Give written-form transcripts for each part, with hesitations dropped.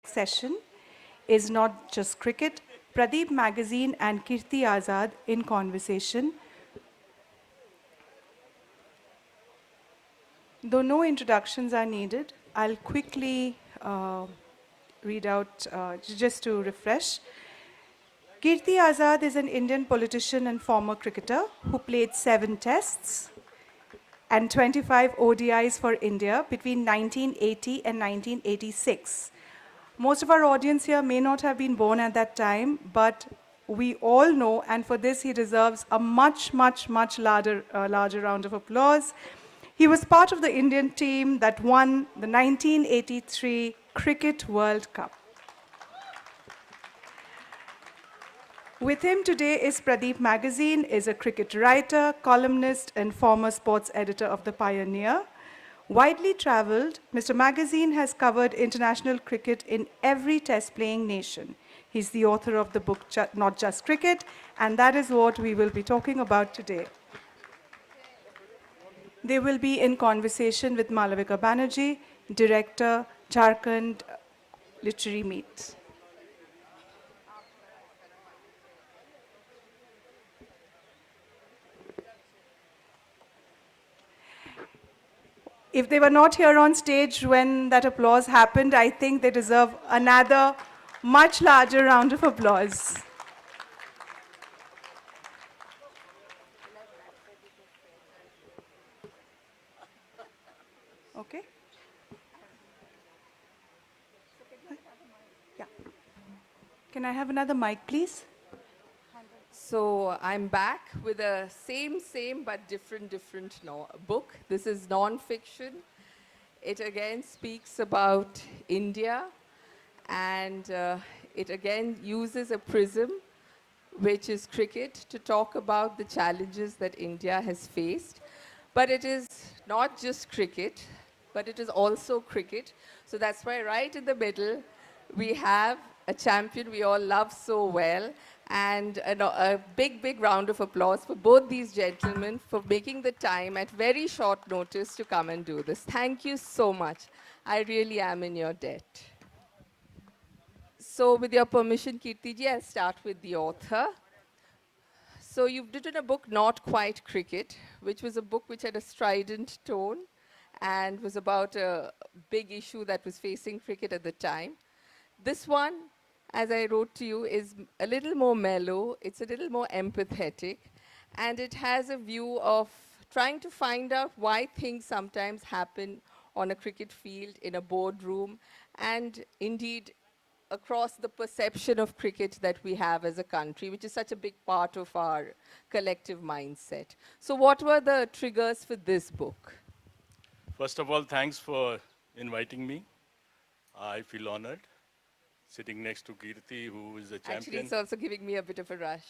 session is not just cricket. Pradeep magazine and Kirti Azad in conversation. Though no introductions are needed, I'll quickly read out just to refresh. Kirti Azad is an Indian politician and former cricketer who played 7 tests and 25 ODIs for India between 1980 and 1986. Most of our audience here may not have been born at that time, but we all know, and for this he deserves a much larger round of applause. He was part of the Indian team that won the 1983 Cricket World Cup. With him today is Pradeep Magazine, is a cricket writer, columnist, and former sports editor of The Pioneer. Widely traveled, Mr. Magazine has covered international cricket in every test-playing nation. He's the author of the book Not Just Cricket, and that is what we will be talking about today. They will be in conversation with Malavika Banerjee, director, Jharkhand Literary Meet. If they were not here on stage when that applause happened, I think they deserve another much larger round of applause. Okay? Yeah. Can I have another mic, please? So I'm back with a same but different book. This is non-fiction. It again speaks about India, and it again uses a prism, which is cricket, to talk about the challenges that India has faced. But it is not just cricket, but it is also cricket. So that's why right in the middle, we have a champion we all love so well. And a big round of applause for both these gentlemen for making the time at very short notice to come and do this. Thank you so much. I really am in your debt. So with your permission, Kirtiji, I'll start with the author. So you've written a book, Not Quite Cricket, which was a book which had a strident tone and was about a big issue that was facing cricket at the time. This one, as I wrote to you, is a little more mellow, it's a little more empathetic, and it has a view of trying to find out why things sometimes happen on a cricket field, in a boardroom, and indeed across the perception of cricket that we have as a country, which is such a big part of our collective mindset. So what were the triggers for this book? First of all, thanks for inviting me. I feel honored sitting next to Kirti, who is a champion. Actually, it's also giving me a bit of a rush.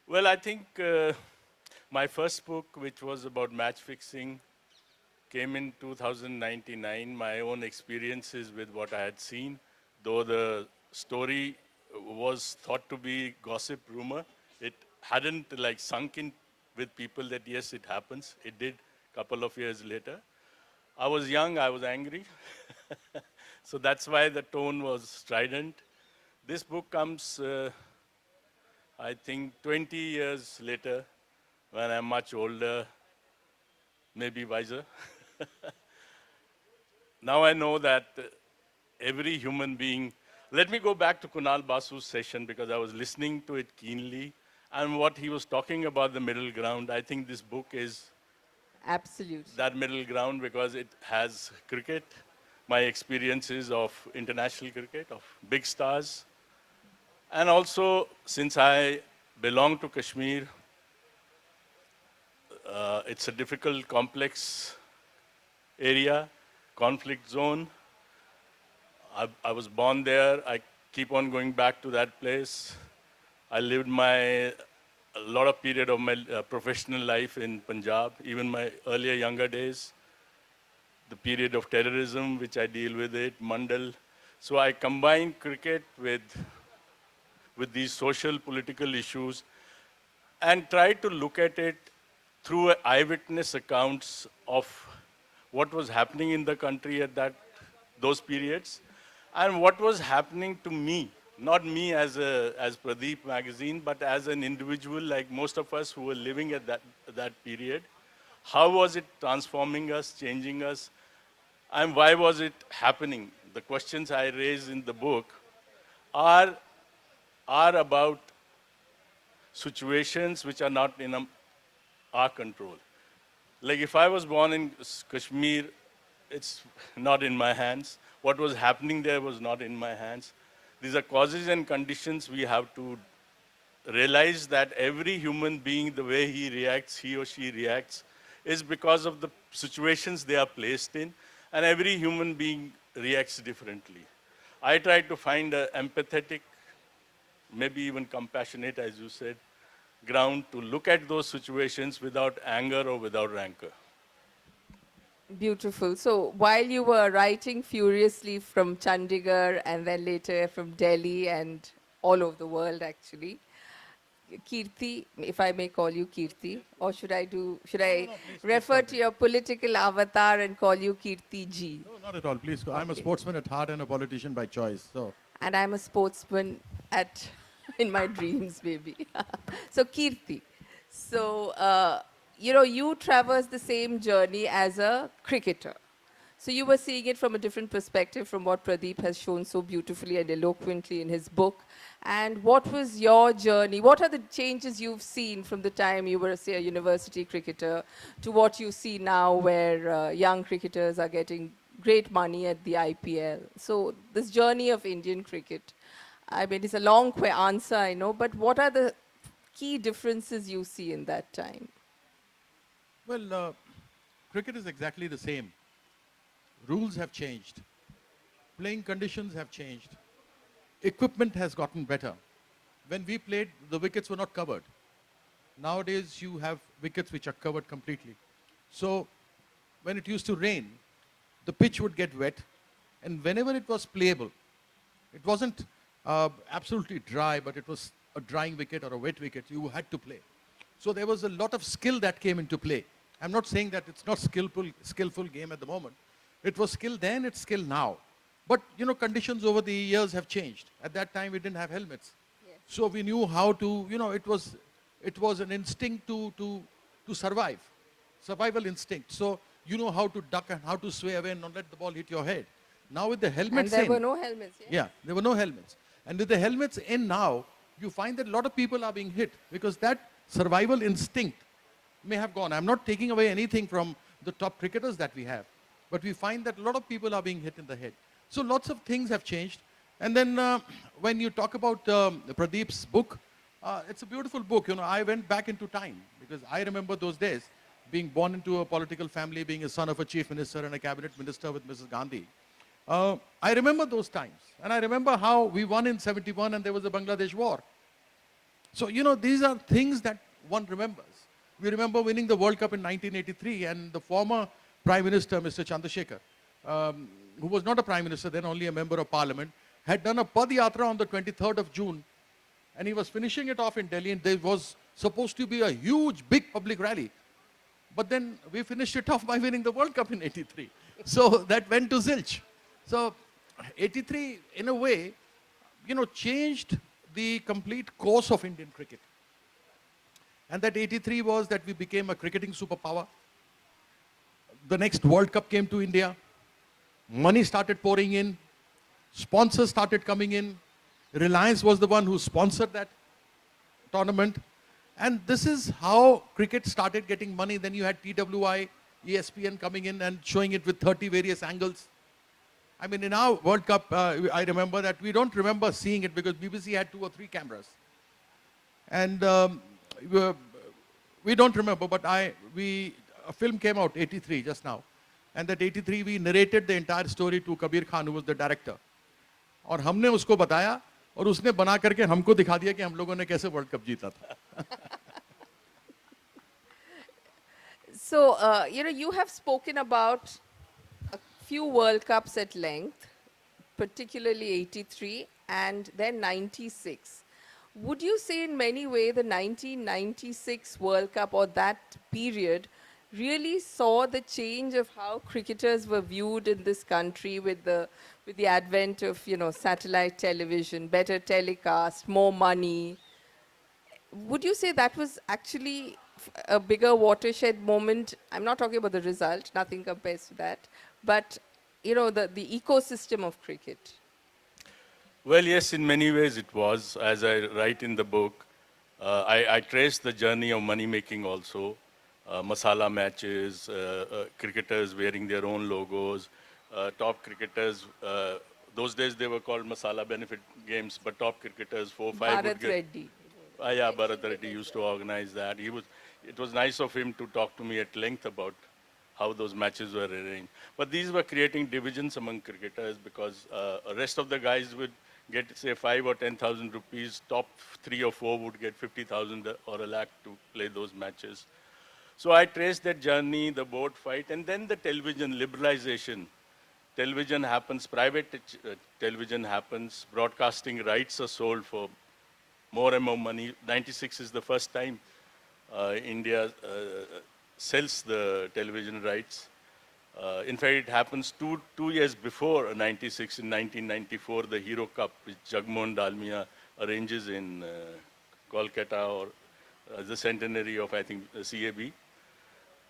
Well, I think my first book, which was about match fixing, came in 2099, my own experiences with what I had seen, though the story was thought to be gossip rumor. It hadn't like sunk in with people that yes, it happens. It did a couple of years later. I was young, I was angry. So that's why the tone was strident. This book comes, I think, 20 years later, when I'm much older, maybe wiser. Now I know that every human being, let me go back to Kunal Basu's session because I was listening to it keenly, and what he was talking about the middle ground. I think this book is Absolute. that middle ground because it has cricket, my experiences of international cricket, of big stars, and also since I belong to Kashmir, it's a difficult, complex area, conflict zone. I was born there. I keep on going back to that place. I lived a lot of period of my professional life in Punjab, even my earlier younger days. The period of terrorism, which I deal with it, Mandal. So I combine cricket with these social, political issues and try to look at it through eyewitness accounts of what was happening in the country at that those periods, and what was happening to me, not me as Pradeep magazine, but as an individual like most of us who were living at that period. How was it transforming us, changing us, and why was it happening? The questions I raise in the book are, are about situations which are not in our control. Like if I was born in Kashmir, it's not in my hands. What was happening there was not in my hands. These are causes and conditions we have to realize that every human being, the way he reacts, he or she reacts, is because of the situations they are placed in, and every human being reacts differently. I try to find an empathetic, maybe even compassionate, as you said, ground to look at those situations without anger or without rancor. Beautiful. So while you were writing furiously from Chandigarh and then later from Delhi and all over the world actually, Kirti, if I may call you Kirti, or should I Please refer call to me. your political avatar and call you Kirti Ji? No, not at all. Please go. I'm a Okay. sportsman at heart and a politician by choice. So, And I'm a sportsman at in my dreams, maybe. So Kirti, so you traverse the same journey as a cricketer. So you were seeing it from a different perspective from what Pradeep has shown so beautifully and eloquently in his book. And what was your journey? What are the changes you've seen from the time you were, say, a university cricketer to what you see now where young cricketers are getting great money at the IPL? So this journey of Indian cricket, I mean, it's a long answer, I know, but what are the key differences you see in that time? well, cricket is exactly the same. Rules have changed. Playing conditions have changed. Equipment has gotten better. When we played, the wickets were not covered. Nowadays, you have wickets which are covered completely. So, when it used to rain, the pitch would get wet, and whenever it was playable, it wasn't absolutely dry, but it was a drying wicket or a wet wicket, you had to play. So there was a lot of skill that came into play. I'm not saying that it's not skillful game at the moment. It was skill then, it's skill now. But conditions over the years have changed. At that time, we didn't have helmets. Yes. So we knew how to, it was an instinct to survive, survival instinct. So you know how to duck and how to sway away and not let the ball hit your head. Now with the And helmets there in, were no helmets, yes? yeah, there were no helmets. And with the helmets in now, you find that a lot of people are being hit because that survival instinct may have gone. I'm not taking away anything from the top cricketers that we have, but we find that a lot of people are being hit in the head. So lots of things have changed. And then when you talk about Pradeep's book, it's a beautiful book. I went back into time because I remember those days being born into a political family, being a son of a chief minister and a cabinet minister with Mrs. Gandhi. I remember those times. And I remember how we won in 71 and there was a Bangladesh war. So, these are things that one remembers. We remember winning the World Cup in 1983 and the former Prime Minister, Mr. Chandrasekhar, who was not a Prime Minister then, only a Member of Parliament, had done a Padayatra on the 23rd of June and he was finishing it off in Delhi and there was supposed to be a huge, big public rally. But then we finished it off by winning the World Cup in 83. So that went to zilch. So 83, in a way, changed the complete course of Indian cricket. And that 83 was that we became a cricketing superpower. The next World Cup came to India. Money started pouring in. Sponsors started coming in. Reliance was the one who sponsored that tournament. And this is how cricket started getting money. Then you had TWI, ESPN coming in and showing it with 30 various angles. I mean, in our World Cup, I remember that we don't remember seeing it because BBC had 2 or 3 cameras. And we don't remember, but a film came out, 83, just now. And that 83, we narrated the entire story to Kabir Khan, who was the director. और हमने उसको बताया और उसने बना करके हमको दिखा दिया कि हम लोगों ने कैसे वर्ल्ड कप जीता था. So, you have spoken about a few World Cups at length, particularly 83 and then 96. Would you say in many ways the 1996 World Cup or that period really saw the change of how cricketers were viewed in this country with the advent of, you know, satellite television, better telecast, more money. Would you say that was actually a bigger watershed moment? I'm not talking about the result, nothing compares to that, but you know, the ecosystem of cricket. Well, yes, in many ways it was. As I write in the book, I traced the journey of money making also. Masala matches, cricketers wearing their own logos, top cricketers. Those days they were called Masala benefit games, but top cricketers, 4, 5 would Bharat get. Reddy. Yeah, Bharat Reddy used to organize that. It was nice of him to talk to me at length about how those matches were arranged. But these were creating divisions among cricketers because the rest of the guys would get, say, 5 or 10,000 rupees. Top 3 or 4 would get 50,000 or a lakh to play those matches. So I traced that journey, the board fight, and then the television liberalization. Television happens, private television happens, broadcasting rights are sold for more and more money. 96 is the first time India sells the television rights. In fact, it happens two years before 96, in 1994, the Hero Cup, which Jagmohan Dalmia arranges in Kolkata, or the centenary of, I think, CAB.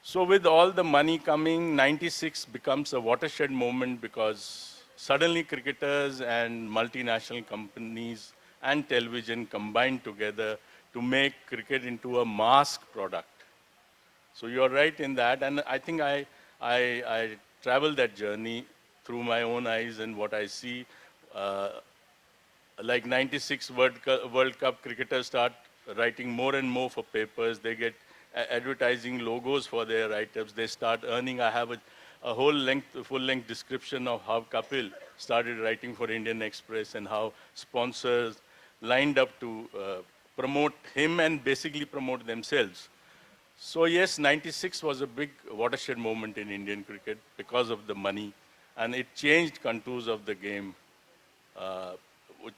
So with all the money coming, 96 becomes a watershed moment because suddenly cricketers and multinational companies and television combine together to make cricket into a mass product. So you're right in that, and I think I travel that journey through my own eyes and what I see. Uh, like 96 World Cup, cricketers start writing more and more for papers. They get advertising logos for their write-ups. They start earning. I have a full-length description of how Kapil started writing for Indian Express and how sponsors lined up to promote him and basically promote themselves. So yes, 96 was a big watershed moment in Indian cricket because of the money, and it changed contours of the game. Uh, which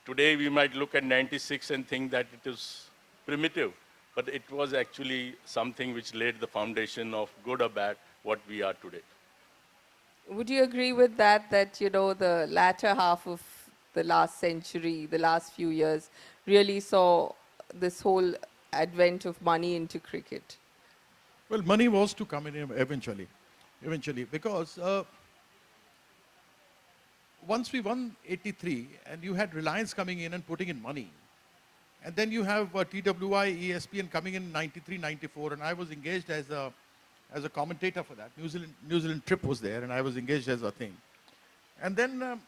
today we might look at 96 and think that it is primitive, but it was actually something which laid the foundation of, good or bad, what we are today. Would you agree with that, that, you know, the latter half of the last century, the last few years, really saw this whole advent of money into cricket? Well, money was to come in eventually, because once we won 83 and you had Reliance coming in and putting in money, and then you have TWI, ESPN coming in 93, 94, and I was engaged as a commentator for that. New Zealand trip was there, and I was engaged as a thing. And then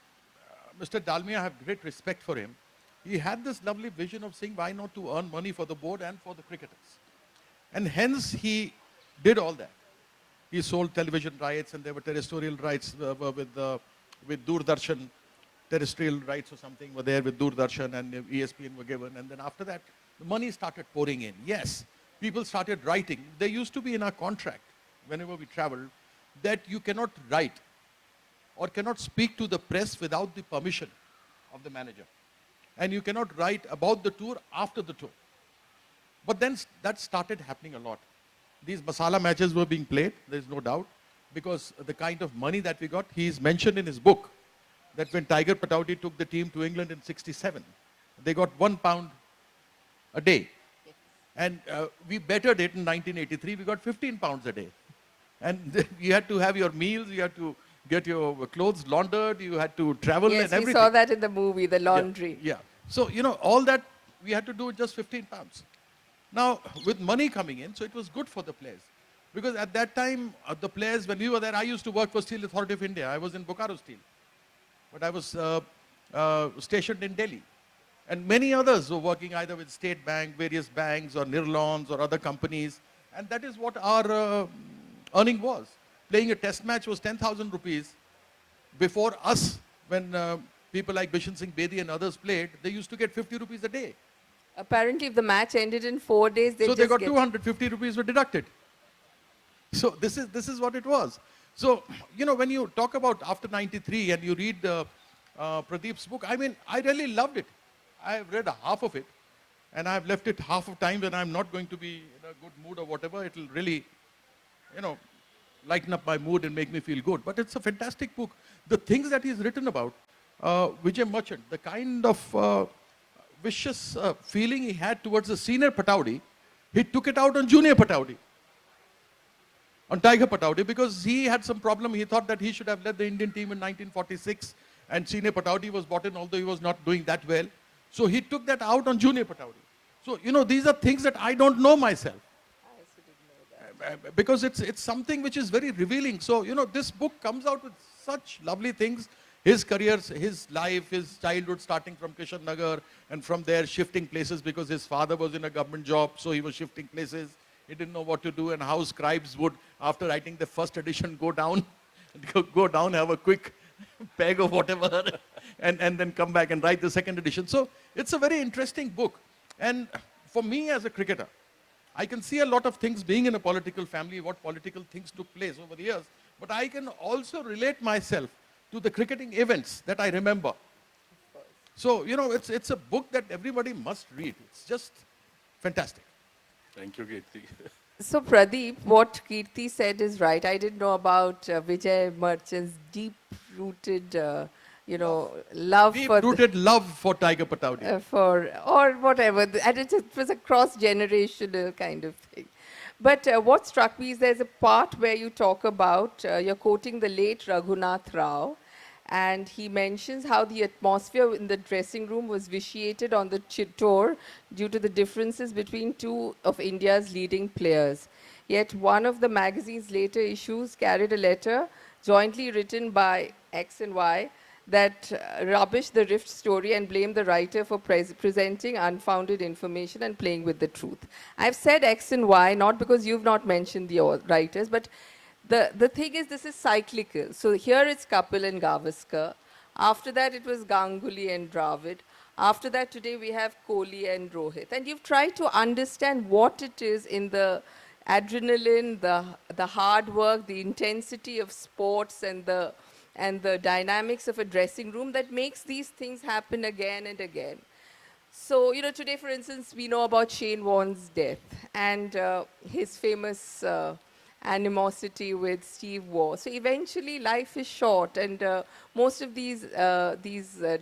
Mr. Dalmia, I have great respect for him. He had this lovely vision of saying, why not to earn money for the board and for the cricketers? And hence he did all that. He sold television rights, and there were terrestrial rights with Doordarshan. Terrestrial rights or something were there with Doordarshan, and ESPN were given. And then after that, the money started pouring in. Yes, people started writing. There used to be in our contract, whenever we traveled, that you cannot write or cannot speak to the press without the permission of the manager. And you cannot write about the tour after the tour. But then that started happening a lot. These masala matches were being played, there's no doubt, because the kind of money that we got. He's mentioned in his book that when Tiger Patauti took the team to England in 67, they got £1 a day. And we bettered it in 1983, we got 15 pounds a day. And you had to have your meals, you had to get your clothes laundered, you had to travel Yes, and everything. we saw that in the movie, The Laundry. Yeah. So, all that we had to do with just 15 pounds. Now, with money coming in, so it was good for the players. Because at that time, the players, when we were there, I used to work for Steel Authority of India. I was in Bokaro Steel. But I was stationed in Delhi. And many others were working either with State Bank, various banks, or Nirlons, or other companies. And that is what our earning was. Playing a test match was 10,000 rupees. Before us, when people like Bishan Singh Bedi and others played, they used to get 50 rupees a day. Apparently, if the match ended in 4 days, So they got 250 rupees were deducted. So this is what it was. So, when you talk about after 93 and you read Pradeep's book, I mean, I really loved it. I have read half of it, and I have left it half of time when I'm not going to be in a good mood or whatever. It will really you know, lighten up my mood and make me feel good. But it's a fantastic book. The things that he's written about, Vijay Merchant, the kind of vicious feeling he had towards the senior Pataudi, he took it out on junior Pataudi, on Tiger Pataudi, because he had some problem. He thought that he should have led the Indian team in 1946, and senior Pataudi was brought in, although he was not doing that well. So he took that out on junior Pataudi. So, you know, these are things that I don't know myself. Because it's something which is very revealing. So, you know, this book comes out with such lovely things. His careers, his life, his childhood starting from Kishan Nagar and from there shifting places because his father was in a government job, so he was shifting places. He didn't know what to do, and how scribes would, after writing the first edition, go down, have a quick peg or whatever, and then come back and write the second edition. So it's a very interesting book. And for me as a cricketer, I can see a lot of things being in a political family, what political things took place over the years, but I can also relate myself to the cricketing events that I remember. So, you know, it's a book that everybody must read. It's just fantastic. Thank you, Kirti. So Pradeep, what Kirti said is right. I didn't know about Vijay Merchant's deep-rooted, love for Deep-rooted love for Tiger Pataudi. or whatever, and it was a cross-generational kind of thing. But what struck me is there's a part where you talk about, you're quoting the late Raghunath Rao, and he mentions how the atmosphere in the dressing room was vitiated on the tour due to the differences between two of India's leading players. Yet one of the magazine's later issues carried a letter jointly written by X and Y that rubbished the rift story and blamed the writer for presenting unfounded information and playing with the truth. I've said X and Y not because you've not mentioned the writers, but the thing is, this is cyclical. So here it's Kapil and Gavaskar. After that, it was Ganguly and Dravid. After that, today we have Kohli and Rohit. And you've tried to understand what it is in the adrenaline, the hard work, the intensity of sports, and the dynamics of a dressing room that makes these things happen again and again. So, you know, today, for instance, we know about Shane Warne's death and his famous animosity with Steve Waugh. So eventually life is short, and most of these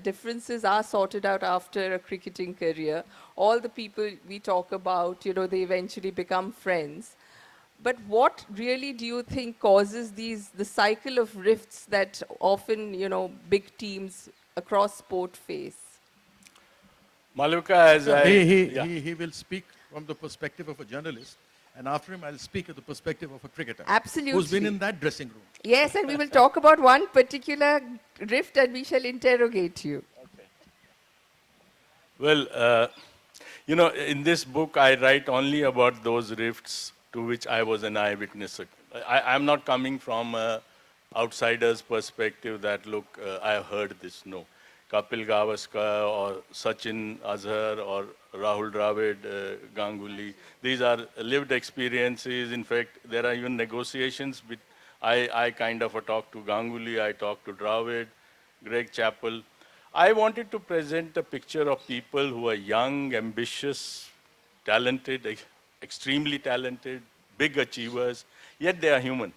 differences are sorted out after a cricketing career. All the people we talk about, you know, they eventually become friends. But what really do you think causes the cycle of rifts that often, you know, big teams across sport face? Maluka, as I... Yeah. He will speak from the perspective of a journalist, and after him I'll speak at the perspective of a cricketer. Absolutely. Who's been in that dressing room. Yes, and we will talk about one particular rift and we shall interrogate you. Okay. Well, you know, in this book I write only about those rifts to which I was an eyewitness. I'm not coming from an outsider's perspective that, look, I have heard this. No. Kapil Gavaskar or Sachin Azhar or Rahul Dravid, Ganguly, these are lived experiences. In fact, there are even negotiations. I kind of talked to Ganguly, I talked to Dravid, Greg Chappell. I wanted to present a picture of people who are young, ambitious, talented, extremely talented, big achievers, yet they are human.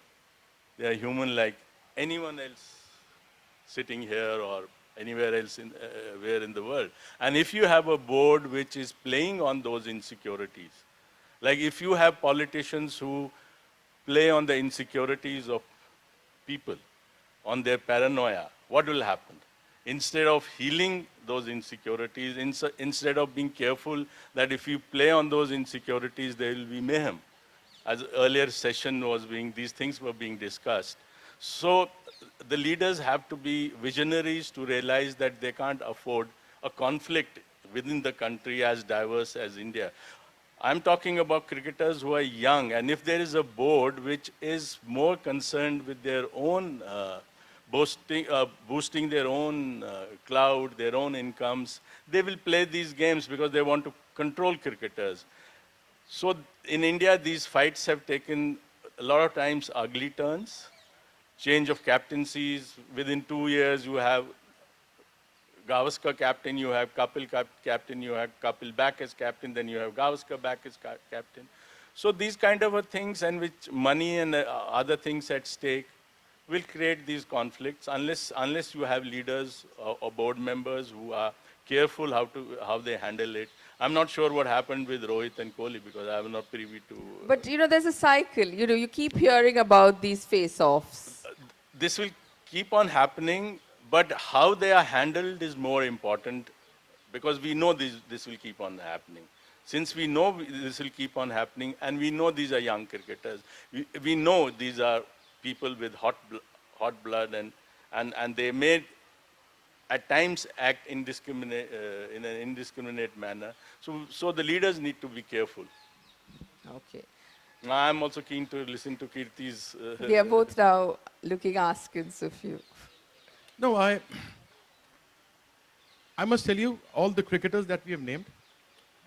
They are human like anyone else sitting here or anywhere else where in the world. And if you have a board which is playing on those insecurities, like if you have politicians who play on the insecurities of people, on their paranoia, what will happen? Instead of healing those insecurities, instead of being careful that if you play on those insecurities, there will be mayhem. As earlier session was these things were being discussed. So the leaders have to be visionaries to realize that they can't afford a conflict within the country as diverse as India. I'm talking about cricketers who are young, and if there is a board which is more concerned with their own boosting their own clout, their own incomes, they will play these games because they want to control cricketers. So in India, these fights have taken a lot of times ugly turns. Change of captaincies. Within 2 years, you have Gavaskar captain, you have Kapil captain, you have Kapil back as captain, then you have Gavaskar back as captain. So these kind of things, and which money and other things at stake, will create these conflicts unless you have leaders or board members who are careful how they handle it. I'm not sure what happened with Rohit and Kohli because I am not privy to. But you know, there's a cycle. You know, you keep hearing about these face-offs. This will keep on happening, but how they are handled is more important because we know this will keep on happening. Since we know this will keep on happening, and we know these are young cricketers, we know these are people with hot blood, and they may at times act in an indiscriminate manner. So the leaders need to be careful. Okay. I'm also keen to listen to Kirti's. They are both now looking askance of you. No, I must tell you, all the cricketers that we have named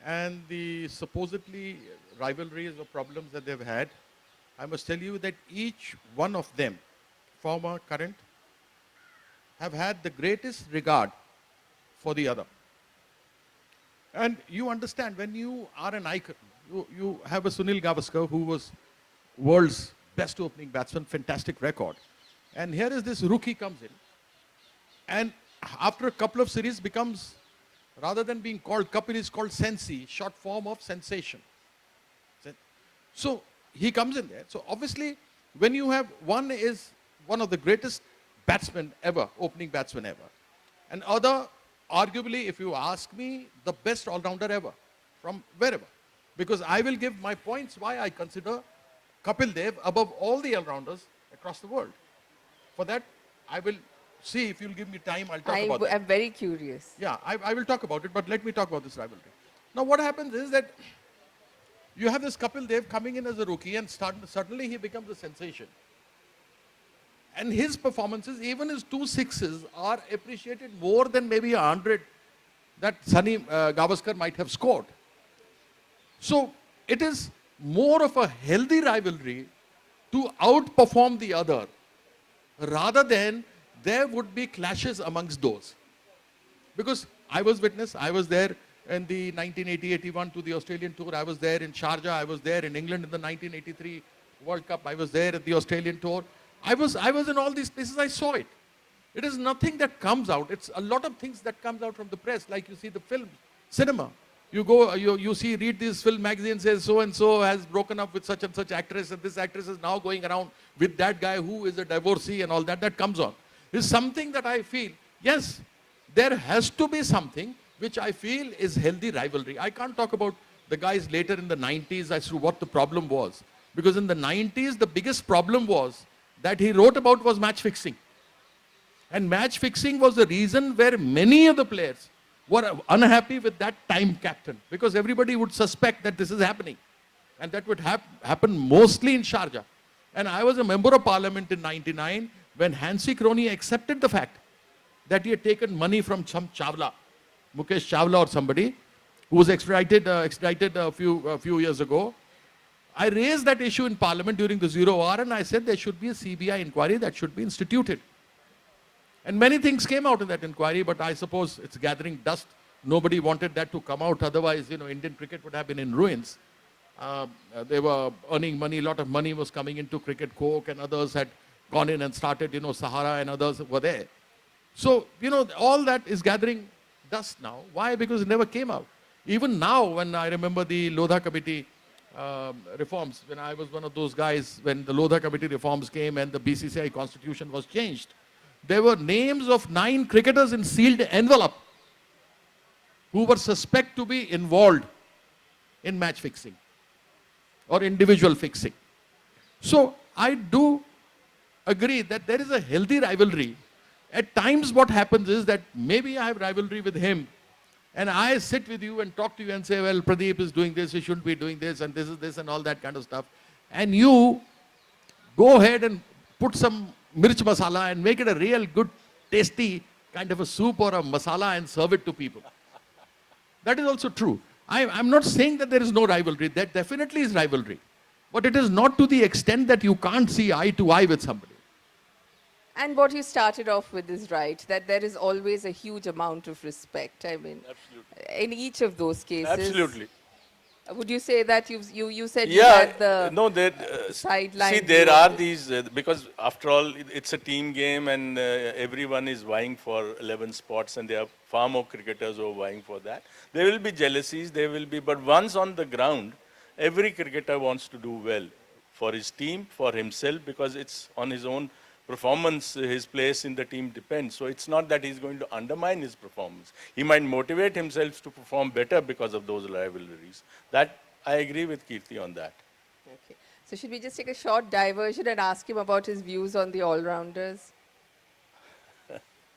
and the supposedly rivalries or problems that they've had, I must tell you that each one of them, former, current, have had the greatest regard for the other. And you understand, when you are an icon, you have a Sunil Gavaskar who was world's best opening batsman, fantastic record. And here is this rookie comes in, and after a couple of series becomes, rather than being called Kapil, is called Sensi, short form of sensation. So he comes in there. So obviously, when you have one is one of the greatest batsmen ever, opening batsman ever, and other, arguably, if you ask me, the best all-rounder ever, from wherever. Because I will give my points why I consider Kapil Dev above all the all-rounders across the world. For that, I will see, if you'll give me time, I'll talk about that. I'm very curious. Yeah, I will talk about it, but let me talk about this rivalry. Now, what happens is that you have this Kapil Dev coming in as a rookie, and suddenly he becomes a sensation. And his performances, even his 2 sixes, are appreciated more than maybe 100 that Sunny Gavaskar might have scored. So it is more of a healthy rivalry to outperform the other, rather than there would be clashes amongst those. Because I was witness, I was there in the 1980-81 to the Australian tour, I was there in Sharjah, I was there in England in the 1983 World Cup, I was there at the Australian tour. I was in all these places, I saw it. It is nothing that comes out. It's a lot of things that comes out from the press, like you see the film, cinema. You go, you see, read these film magazines, says so-and-so has broken up with such and such actress, and this actress is now going around with that guy who is a divorcee and all that, that comes on. It's something that I feel, yes, there has to be something which I feel is healthy rivalry. I can't talk about the guys later in the 90s as to what the problem was. Because in the 90s, the biggest problem was that he wrote about was match fixing. And match fixing was the reason where many of the players were unhappy with that time captain, because everybody would suspect that this is happening. And that would happen mostly in Sharjah. And I was a member of parliament in 99 when Hansi Crony accepted the fact that he had taken money from some Chawla, Mukesh Chawla or somebody, who was extradited a few years ago. I raised that issue in Parliament during the 0 hour, and I said there should be a CBI inquiry that should be instituted. And many things came out in that inquiry, but I suppose it's gathering dust. Nobody wanted that to come out. Otherwise, Indian cricket would have been in ruins. They were earning money. A lot of money was coming into cricket. Coke and others had gone in and started, Sahara and others were there. So, all that is gathering dust now. Why? Because it never came out. Even now, when I remember the Lodha Committee reforms, when I was one of those guys, when the Lodha Committee reforms came and the BCCI constitution was changed, there were names of 9 cricketers in sealed envelope who were suspect to be involved in match fixing or individual fixing. So I do agree that there is a healthy rivalry. At times what happens is that maybe I have rivalry with him, and I sit with you and talk to you and say, well, Pradeep is doing this, he shouldn't be doing this, and this is this and all that kind of stuff. And you go ahead and put some mirch masala and make it a real good, tasty kind of a soup or a masala and serve it to people. That is also true. I'm not saying that there is no rivalry. There definitely is rivalry. But it is not to the extent that you can't see eye to eye with somebody. And what you started off with is right, that there is always a huge amount of respect. I mean, Absolutely. in each of those cases. Absolutely. Would you say that you said you Yeah, had the no, there. sideline See, view there of are this? these because after all, it's a team game, and everyone is vying for 11 spots, and there are far more cricketers who are vying for that. There will be jealousies, there will be, but once on the ground, every cricketer wants to do well for his team, for himself, because it's on his own performance, his place in the team depends. So it's not that he's going to undermine his performance. He might motivate himself to perform better because of those rivalries. That I agree with Kirti on that. Okay. So should we just take a short diversion and ask him about his views on the all-rounders?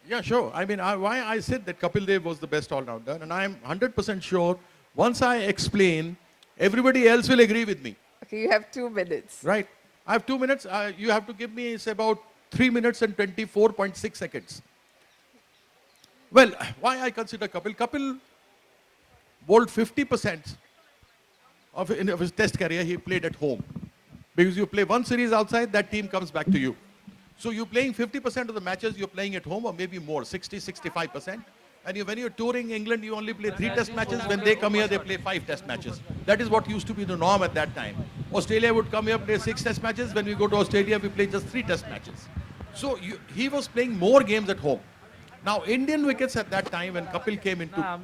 Yeah, sure. I mean, why I said that Kapil Dev was the best all-rounder, and I'm 100% sure once I explain, everybody else will agree with me, Okay, you have 2 minutes. right? I have 2 minutes. You have to give me, it's about 3 minutes and 24.6 seconds. Well, why I consider Kapil? Kapil bowled 50% of his test career he played at home. Because you play one series outside, that team comes back to you. So you're playing 50% of the matches you're playing at home, or maybe more, 60, 65%. And when you're touring England, you only play 3 test matches. When they come here, they play 5 test matches. That is what used to be the norm at that time. Australia would come here, play 6 test matches. When we go to Australia, we play just 3 test matches. So he was playing more games at home. Now, Indian wickets at that time, when Kapil came into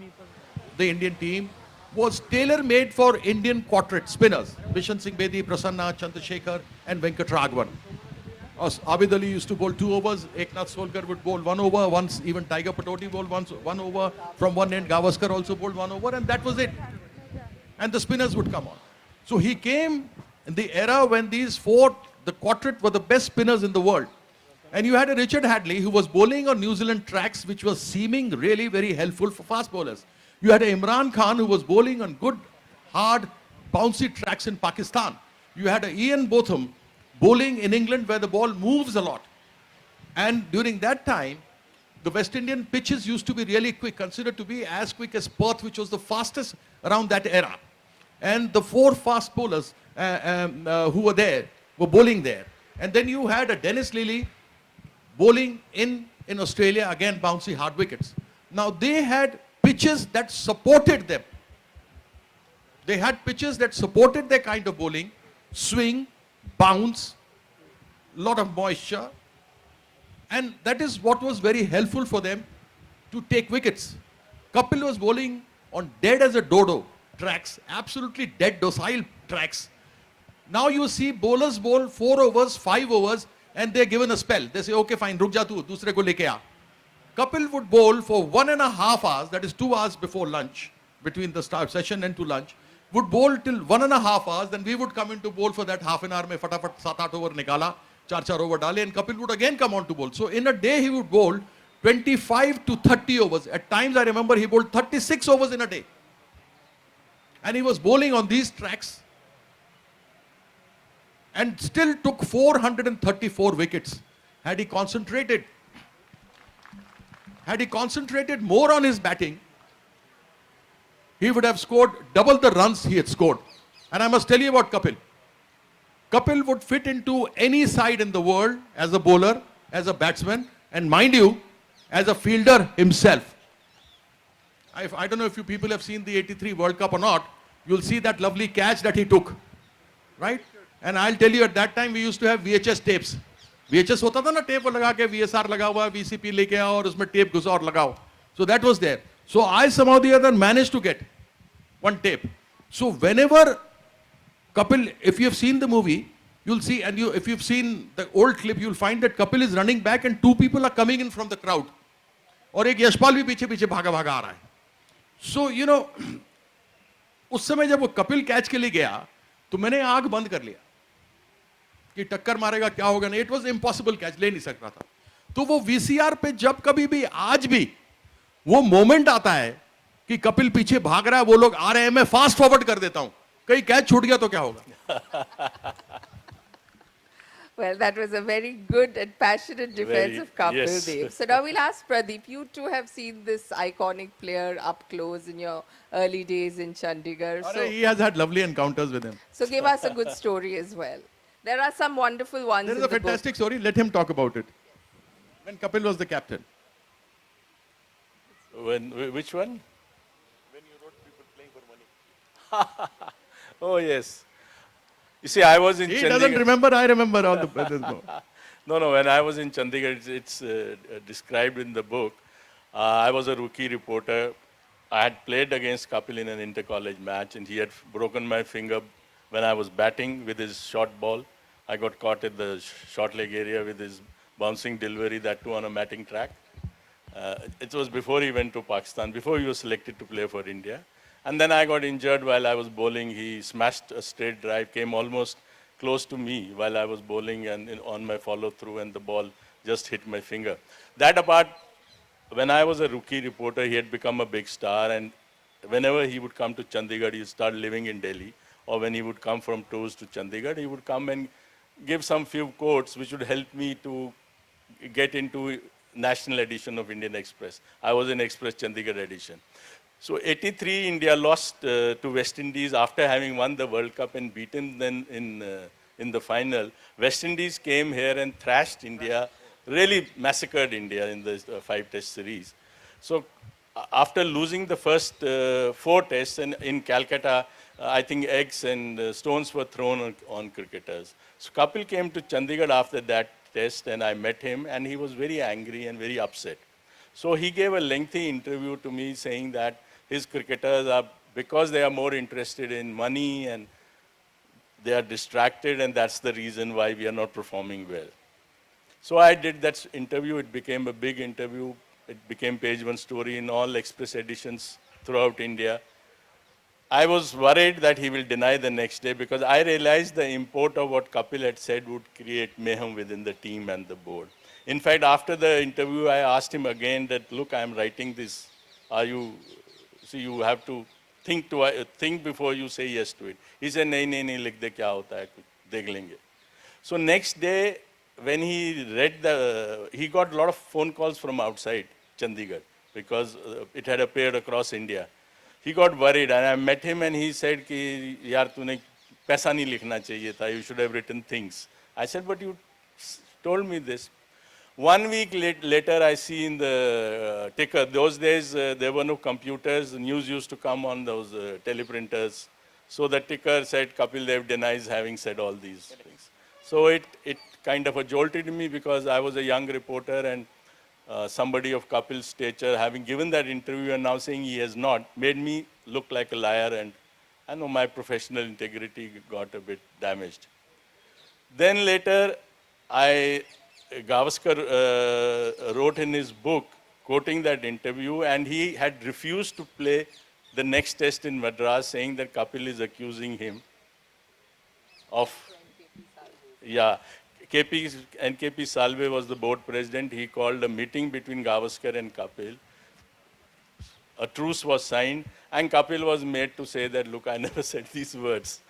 the Indian team, was tailor-made for Indian quartet spinners. Bishan Singh Bedi, Prasanna, Chandrasekhar, and Venkat Raghavan. Abid Ali used to bowl 2 overs. Eknath Solkar would bowl 1 over. Once even Tiger Patoti bowled 1 over. From one end, Gavaskar also bowled 1 over, and that was it. And the spinners would come on. So he came in the era when these 4, the quartet, were the best spinners in the world. And you had a Richard Hadley who was bowling on New Zealand tracks, which was seeming really very helpful for fast bowlers. You had a Imran Khan who was bowling on good, hard, bouncy tracks in Pakistan. You had a Ian Botham bowling in England where the ball moves a lot. And during that time, the West Indian pitches used to be really quick, considered to be as quick as Perth, which was the fastest around that era. And the 4 fast bowlers who were there were bowling there. And then you had a Dennis Lilly bowling in Australia, again bouncy hard wickets. Now they had pitches that supported them. They had pitches that supported their kind of bowling, swing, bounce, lot of moisture, and that is what was very helpful for them to take wickets. Kapil was bowling on dead as a dodo tracks, absolutely dead docile tracks. Now you see bowlers bowl 4 overs, 5 overs, and they're given a spell. They say, okay, fine, ruk ja tu, dusre ko leke aa. Kapil would bowl for 1.5 hours, that is 2 hours before lunch, between the start session and to lunch, would bowl till 1.5 hours, then we would come in to bowl for that half an hour, mein fatafat 7-8 over nikala, 4 over dale, and Kapil would again come on to bowl. So in a day he would bowl 25 to 30 overs. At times I remember he bowled 36 overs in a day. And he was bowling on these tracks and still took 434 wickets. Had he concentrated more on his batting, he would have scored double the runs he had scored. And I must tell you about Kapil. Kapil would fit into any side in the world as a bowler, as a batsman, and mind you, as a fielder himself. I don't know if you people have seen the 83 World Cup or not, you'll see that lovely catch that he took, right? And I'll tell you, at that time we used to have VHS tapes. VHS होता था ना, tape लगा के VSR लगा हुआ, VCP लेके आओ और उसमें tape घुसा और लगाओ. So that was there. So I somehow or the other managed to get one tape. So whenever Kapil, if you have seen the movie, you'll see, and if you've seen the old clip, you'll find that Kapil is running back and 2 people are coming in from the crowd. और एक यशपाल भी पीछे पीछे भागा भागा आ रहा है. So you know, उस समय जब वो कपिल कैच के लिए गया, तो मैंने आंख बंद कर लिया कि टक्कर मारेगा क्या होगा नहीं. इट वाज इम्पॉसिबल कैच, ले नहीं सक रहा था. तो वो वीसीआर पे जब कभी भी आज भी वो मोमेंट आता है कि कपिल पीछे भाग रहा है, वो लोग आ रहे हैं, मैं फास्ट फॉरवर्ड कर देता हूं. कहीं कैच छूट गया तो क्या होगा. Well, that was a very good and passionate defense of Kapil Dev. So now we'll ask Pradeep. You too have seen this iconic player up close in your early days in Chandigarh. So he has had lovely encounters with him. So give us a good story as well. There are some wonderful ones. There is in a the fantastic story. Let him talk about it. When Kapil was the captain. Which one? When you wrote people playing for money. Oh, yes. You see, I was in He doesn't Chandigarh. remember, I remember all the brothers. No. No, no, when I was in Chandigarh, it's described in the book. I was a rookie reporter. I had played against Kapil in an inter-college match, and he had broken my finger when I was batting with his short ball. I got caught at the short leg area with his bouncing delivery, that too on a matting track. It was before he went to Pakistan, before he was selected to play for India. And then I got injured while I was bowling. He smashed a straight drive, came almost close to me while I was bowling and on my follow through, and the ball just hit my finger. That apart, when I was a rookie reporter, he had become a big star, and whenever he would come to Chandigarh, he would start living in Delhi, or when he would come from tours to Chandigarh, he would come and give some few quotes which would help me to get into national edition of Indian Express. I was in Express Chandigarh edition. So 83, India lost to West Indies after having won the World Cup and beaten them in the final. West Indies came here and thrashed India, really massacred India in the 5-test series. So after losing the first 4 tests in Calcutta, I think eggs and stones were thrown on cricketers. So Kapil came to Chandigarh after that test, and I met him, and he was very angry and very upset. So he gave a lengthy interview to me saying that his cricketers are, because they are more interested in money and they are distracted, and that's the reason why we are not performing well. So I did that interview. It became a big interview. It became page 1 story in all Express editions throughout India. I was worried that he will deny the next day because I realized the import of what Kapil had said would create mayhem within the team and the board. In fact, after the interview, I asked him again that, look, I'm writing this. So you have to think before you say yes to it. He said, nahi, likh de, kya hota hai, dekh lenge. So next day, when he read he got a lot of phone calls from outside Chandigarh because it had appeared across India. He got worried, and I met him, and he said, "Ki yaar, tune paisa nahi likhna chahiye tha. You should have written things." I said, "But you told me this." 1 week later, I see in the ticker. Those days there were no computers. The news used to come on those teleprinters. So the ticker said Kapil Dev denies having said all these things. So it kind of jolted me because I was a young reporter, and somebody of Kapil's stature having given that interview and now saying he has not made me look like a liar, and I know my professional integrity got a bit damaged. Then later, Gavaskar wrote in his book quoting that interview, and he had refused to play the next test in Madras, saying that Kapil is accusing him of, yeah, KP Salve was the board president. He called a meeting between Gavaskar and Kapil. A truce was signed, and Kapil was made to say that, look, I never said these words.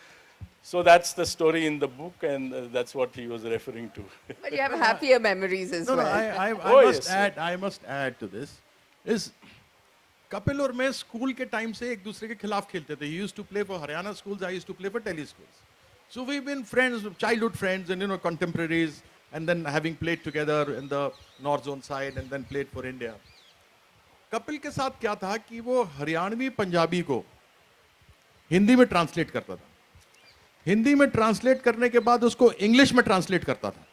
So that's the story in the book, and that's what he was referring to. But you have happier memories as No, no, well. Oh, must yes. add, I must add to this, is Kapil और मैं school के time से एक दूसरे के खिलाफ खेलते थे. He used to play for Haryana schools, I used to play for Delhi schools. So we've been friends, childhood friends, and contemporaries, and then having played together in the North Zone side, and then played for India. Kapil के साथ क्या था कि वो हरियाणवी पंजाबी को हिंदी में translate करता था. हिंदी में ट्रांसलेट करने के बाद उसको इंग्लिश में ट्रांसलेट करता था,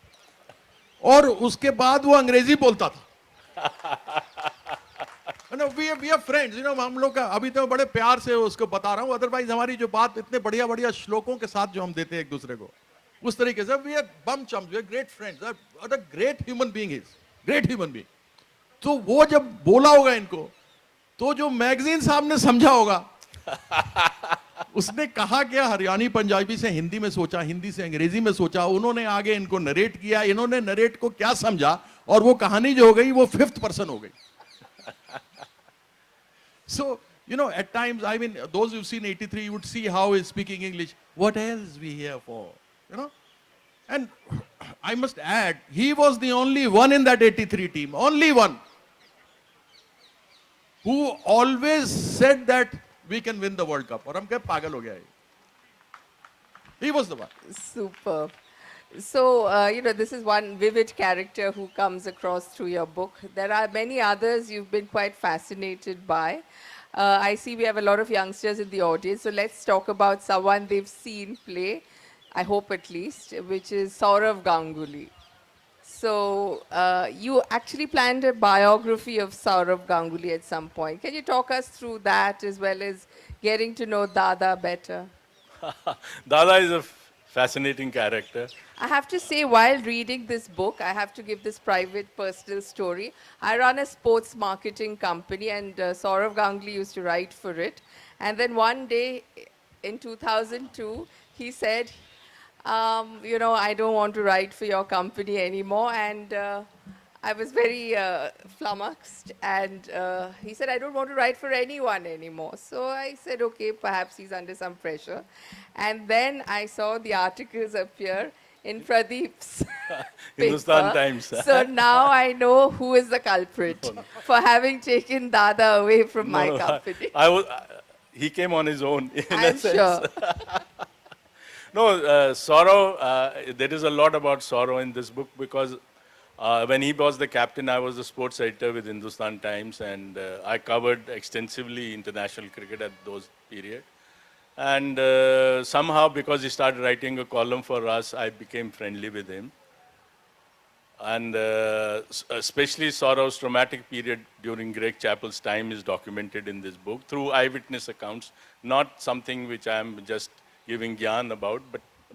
और उसके बाद वो अंग्रेजी बोलता था. we are friends, हम लोग का अभी तो बड़े प्यार से उसको बता रहा हूँ. अदरवाइज हमारी जो बात इतने बढ़िया बढ़िया श्लोकों के साथ जो हम देते हैं एक दूसरे को, उस तरीके से we are bum chums, we are great friends. What a great human being is, great human being. तो वो जब बोला होगा इनको, तो जो मैगजीन साहब ने समझा होगा, उसने कहा क्या, हरियाणी पंजाबी से हिंदी में सोचा, हिंदी से अंग्रेजी में सोचा, उन्होंने आगे इनको नरेट किया, इन्होंने नरेट को क्या समझा, और वो कहानी जो हो गई वो 5th person हो गई. So, at times, I mean, those who've seen 83, you would see how he's speaking English. What else we here for? And I must add, he was the only one in that 83 team, only one, who always said that we can win the World Cup. और हम क्या पागल हो गया है. He was the one. Superb. So, this is one vivid character who comes across through your book. There are many others you've been quite fascinated by. I see we have a lot of youngsters in the audience, so let's talk about someone they've seen play, I hope at least, which is Saurav Ganguly. So, you actually planned a biography of Saurav Ganguly at some point. Can you talk us through that as well as getting to know Dada better? Dada is a fascinating character. I have to say, while reading this book, I have to give this private personal story. I run a sports marketing company, and Saurav Ganguly used to write for it. And then one day in 2002, he said, I don't want to write for your company anymore. And I was very flummoxed. And he said, I don't want to write for anyone anymore. So I said, okay, perhaps he's under some pressure. And then I saw the articles appear in Pradeep's Hindustan paper. Times. So now I know who is the culprit for having taken Dada away from my No, company. he came on his own, in a I'm sense. sure. No, sorrow, there is a lot about sorrow in this book because when he was the captain, I was the sports editor with Hindustan Times, and I covered extensively international cricket at those period. And somehow, because he started writing a column for us, I became friendly with him. And especially Saurav's traumatic period during Greg Chappell's time is documented in this book through eyewitness accounts, not something which I am just giving gyan about,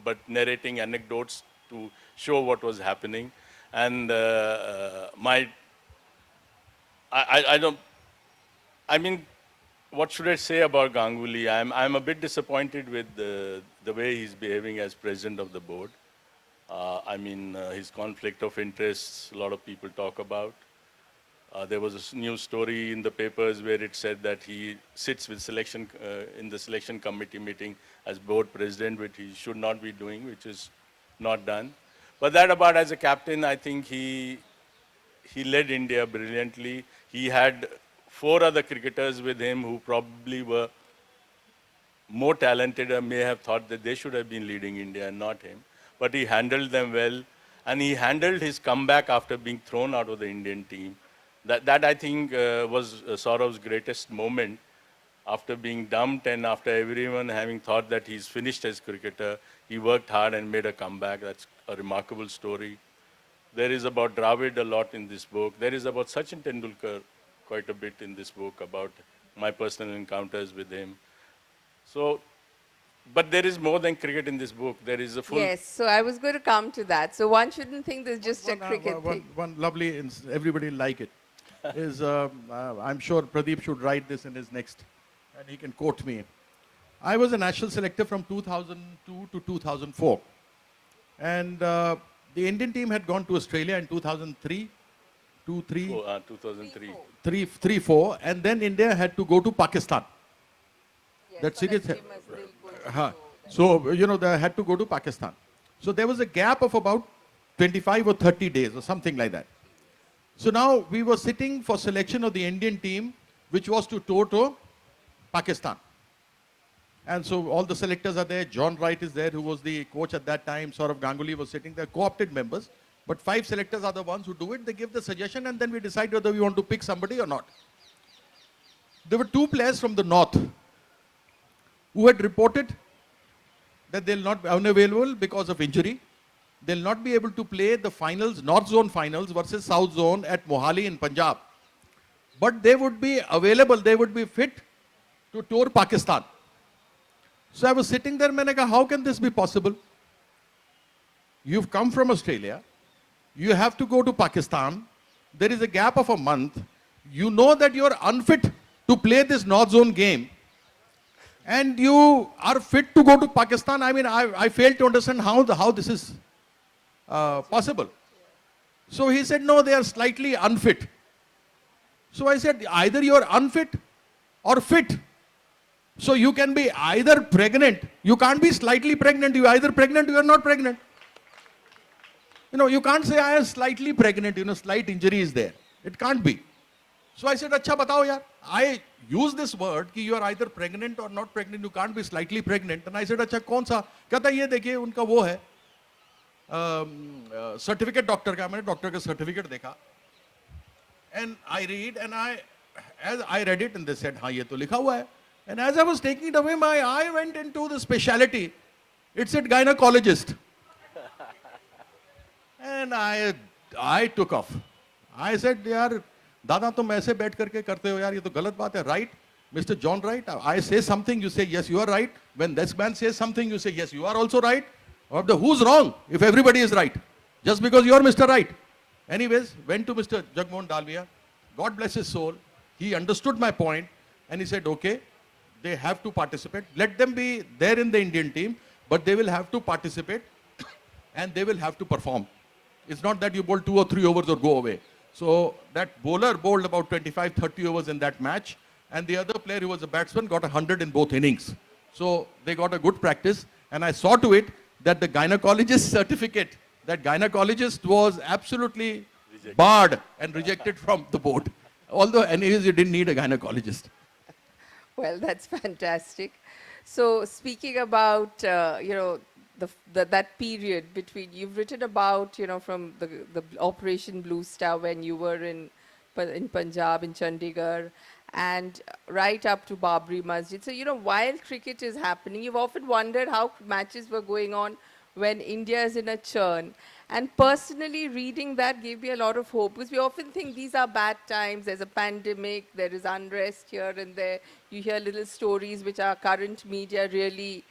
but narrating anecdotes to show what was happening. And I don't, I mean, what should I say about Ganguly? I'm a bit disappointed with the way he's behaving as president of the board. His conflict of interests, a lot of people talk about. There was a news story in the papers where it said that he sits with in the selection committee meeting as board president, which he should not be doing, which is not done. But that about as a captain, I think he led India brilliantly. He had 4 other cricketers with him who probably were more talented and may have thought that they should have been leading India and not him. But he handled them well, and he handled his comeback after being thrown out of the Indian team. That I think was Saurav's greatest moment. After being dumped and after everyone having thought that he's finished as cricketer, he worked hard and made a comeback. That's a remarkable story. There is about Dravid a lot in this book. There is about Sachin Tendulkar quite a bit in this book about my personal encounters with him. So, but there is more than cricket in this book. There is a full... Yes, so I was going to come to that. So one shouldn't think there's just a One, cricket thing. one lovely, everybody like it, is I'm sure Pradeep should write this in his next, and he can quote me. I was a national selector from 2002 to 2004. And the Indian team had gone to Australia in 2003, 2003. 4, and then India had to go to Pakistan. Yes, That series, famous Dil Ko huh. So, they had to go to Pakistan. So there was a gap of about 25 or 30 days or something like that. So now we were sitting for selection of the Indian team, which was to tour to Pakistan. And so all the selectors are there. John Wright is there, who was the coach at that time. Saurav Ganguly was sitting there, co-opted members. But 5 selectors are the ones who do it. They give the suggestion, and then we decide whether we want to pick somebody or not. There were 2 players from the north who had reported that they'll not be unavailable because of injury. They'll not be able to play the finals, North Zone finals versus South Zone at Mohali in Punjab. But they would be available, they would be fit to tour Pakistan. So I was sitting there, and I said, how can this be possible? You've come from Australia, you have to go to Pakistan, there is a gap of a month, you know that you're unfit to play this North Zone game, and you are fit to go to Pakistan. I fail to understand how this is possible. So he said, no, they are slightly unfit. So I said, either you are unfit or fit. So you can be either pregnant, you can't be slightly pregnant, you are either pregnant, you are not pregnant. You can't say I am slightly pregnant, slight injury is there. It can't be. So I said, acha batao yaar. I use this word कि you are either pregnant or not pregnant, you can't be slightly pregnant. And I said, अच्छा कौन सा? कहता ये देखिए उनका वो है सर्टिफिकेट डॉक्टर का. मैंने डॉक्टर का सर्टिफिकेट देखा. And I read and I as I read it and they said, हाँ ये तो लिखा हुआ है. And as I was taking it away, my eye went into the speciality. It said gynecologist. And I took off. I said, यार दादा तुम ऐसे बैठ करके करते हो यार ये तो गलत बात है. Right, Mr. John, right? I say something, you say yes, you are right. When this man says something, you say yes, you are also right. Or who's wrong if everybody is right? Just because you are Mr. Right. Anyways, went to Mr. Jagmohan Dalmia. God bless his soul. He understood my point and he said, okay, they have to participate. Let them be there in the Indian team, but they will have to participate and they will have to perform. It's not that you bowl 2 or 3 overs or go away. So that bowler bowled about 25, 30 overs in that match, and the other player who was a batsman got 100 in both innings. So they got a good practice, and I saw to it that the gynecologist certificate, that gynecologist was absolutely barred and rejected from the board. Although anyways, you didn't need a gynecologist. Well, that's fantastic. So speaking about, that period between, you've written about, from the Operation Blue Star when you were in Punjab, in Chandigarh, and right up to Babri Masjid. So, while cricket is happening, you've often wondered how matches were going on when India is in a churn. And personally, reading that gave me a lot of hope, because we often think these are bad times, there's a pandemic, there is unrest here and there. You hear little stories which our current media really,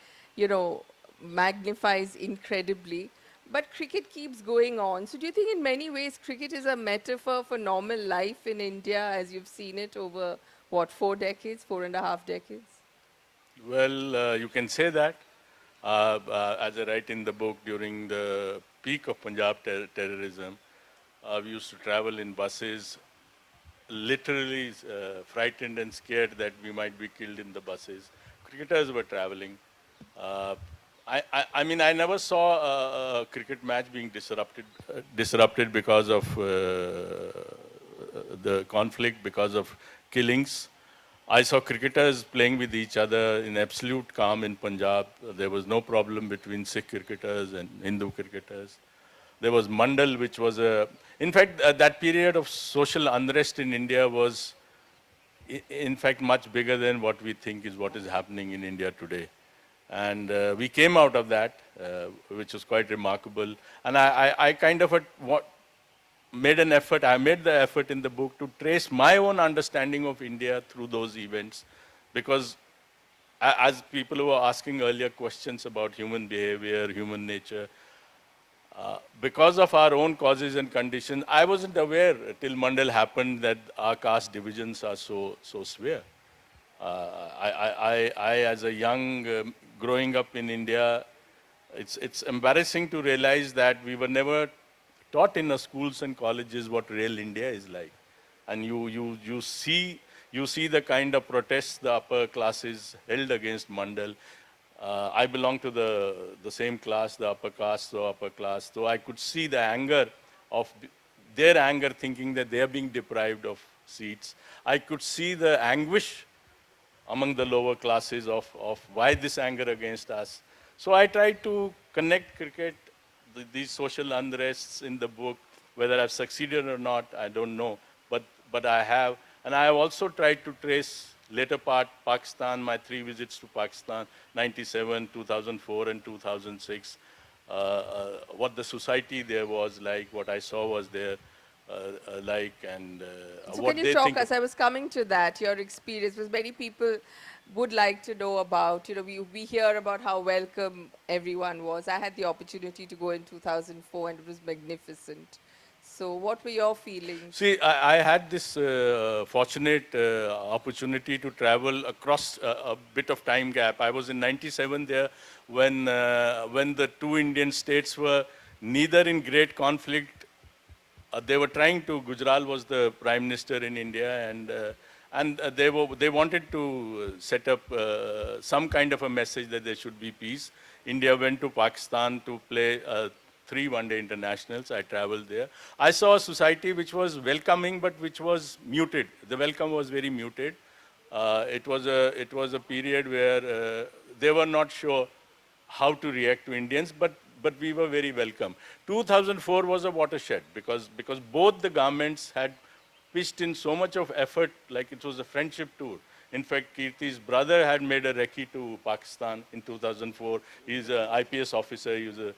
magnifies incredibly. But cricket keeps going on. So do you think in many ways cricket is a metaphor for normal life in India as you've seen it over, 4 decades, 4.5 decades? Well, you can say that. As I write in the book, during the peak of Punjab terrorism, we used to travel in buses, literally frightened and scared that we might be killed in the buses. Cricketers were traveling. I mean, I never saw a cricket match being disrupted because of the conflict, because of killings. I saw cricketers playing with each other in absolute calm in Punjab. There was no problem between Sikh cricketers and Hindu cricketers. There was Mandal, which was in fact, that period of social unrest in India was, in fact, much bigger than what we think is what is happening in India today. And we came out of that, which was quite remarkable. And I kind of made the effort in the book to trace my own understanding of India through those events. Because as people who were asking earlier questions about human behavior, human nature, because of our own causes and conditions, I wasn't aware till Mandal happened that our caste divisions are so severe. I, as a young, growing up in India, it's embarrassing to realize that we were never taught in the schools and colleges what real India is like. And you see the kind of protests the upper classes held against Mandal. I belong to the same class, the upper caste, so upper class. So I could see the anger of their anger, thinking that they are being deprived of seats. I could see the anguish among the lower classes of why this anger against us. So I tried to connect cricket, these social unrests in the book. Whether I've succeeded or not, I don't know, but I have. And I have also tried to trace later part Pakistan, my 3 visits to Pakistan, 97, 2004 and 2006, what the society there was like, what I saw was there like, and So what can they you talk think. us, I was coming to that, your experience, because many people would like to know about, we hear about how welcome everyone was. I had the opportunity to go in 2004 and it was magnificent. So what were your feelings? See, I had this fortunate opportunity to travel across a bit of time gap. I was in 97 there when the 2 Indian states were neither in great conflict. They were trying to, Gujral was the prime minister in India, and they wanted to set up some kind of a message that there should be peace. India went to Pakistan to play 3 one-day internationals. I traveled there. I saw a society which was welcoming, but which was muted. The welcome was very muted. It was a period where they were not sure how to react to Indians, but we were very welcome. 2004 was a watershed because both the governments had pitched in so much of effort, like it was a friendship tour. In fact, Kirti's brother had made a recce to Pakistan in 2004. He's an IPS officer, he was a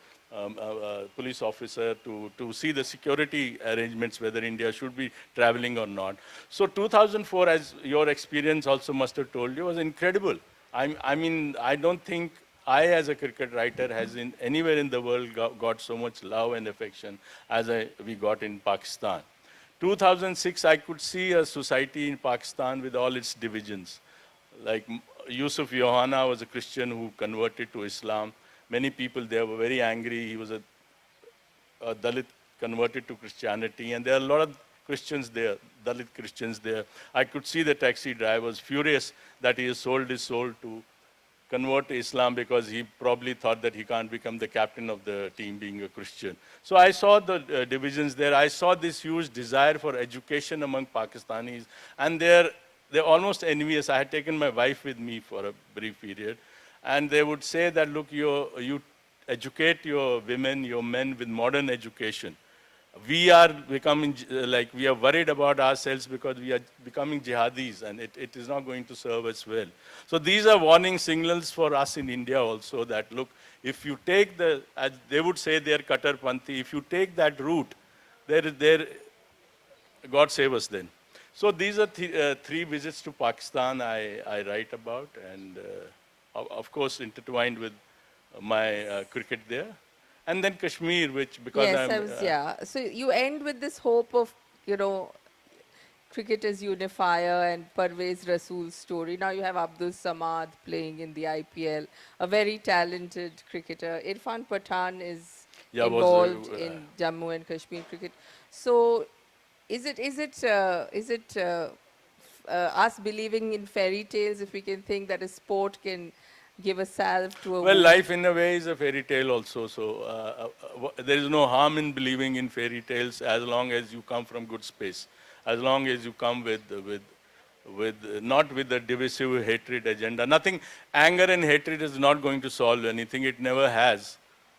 police officer to see the security arrangements, whether India should be traveling or not. So 2004, as your experience also must have told you, was incredible. I mean, I don't think I, as a cricket writer, has in anywhere in the world got so much love and affection as we got in Pakistan. 2006, I could see a society in Pakistan with all its divisions. Like Yusuf Yohana was a Christian who converted to Islam. Many people there were very angry. He was a Dalit converted to Christianity, and there are a lot of Christians there, Dalit Christians there. I could see the taxi drivers furious that he has sold his soul to convert to Islam because he probably thought that he can't become the captain of the team being a Christian. So I saw the divisions there. I saw this huge desire for education among Pakistanis, and they're almost envious. I had taken my wife with me for a brief period, and they would say that, look, you educate your women, your men with modern education. We are becoming, like, we are worried about ourselves because we are becoming jihadis, and it is not going to serve us well. So these are warning signals for us in India also that, look, if you take as they would say, they're Kattarpanthi, if you take that route, God save us then. So these are three visits to Pakistan I write about, and of course intertwined with my cricket there. And then Kashmir, which because Yes, I'm... yeah. So you end with this hope of, cricket as unifier and Parvez Rasool's story. Now you have Abdul Samad playing in the IPL, a very talented cricketer. Irfan Pathan is involved in Jammu and Kashmir cricket. So is it us believing in fairy tales if we can think that a sport can give a salve to a Well, wound? life in a way is a fairy tale also. So there is no harm in believing in fairy tales as long as you come from good space. As long as you come not with the divisive hatred agenda. Nothing, anger and hatred is not going to solve anything. It never has.